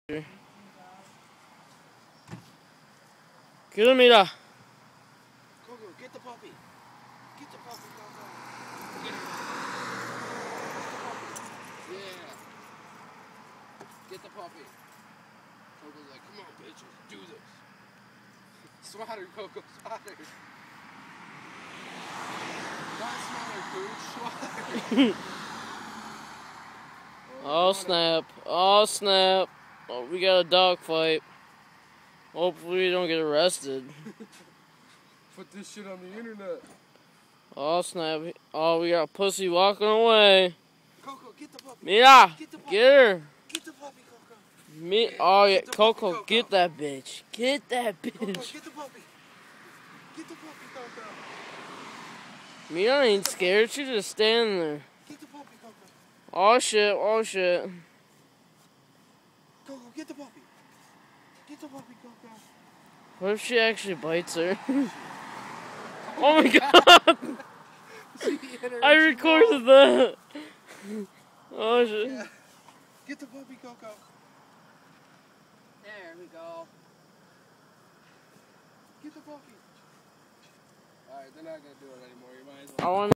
Get him, mira. Coco, get the puppy. Get the puppy, Coco. Get the puppy. Yeah. Get the puppy. Coco's like, come on, bitch, let's do this. Swat her, Coco, swat her. Not swat her, dude. Swat her. Oh snap. Oh snap. Oh, we got a dog fight. Hopefully we don't get arrested. Put this shit on the internet. Oh snap. Oh, we got a pussy walking away. Coco, get the puppy. Mira, Get the puppy. get her. Get the puppy, Coco. Oh yeah, Get the puppy, Coco, Coco. get that bitch. Get that Coco, bitch. get the puppy. Get the puppy, Coco. Mira ain't scared. She's just standing there. Get the puppy, Coco. Oh shit. Oh shit. Coco, get the puppy. Get the puppy, Coco. What if she actually bites her? Oh my god! I recorded that. Oh shit. Yeah. Get the puppy, Coco. There we go. Get the puppy. Alright, they're not gonna do it anymore. You might as well. I want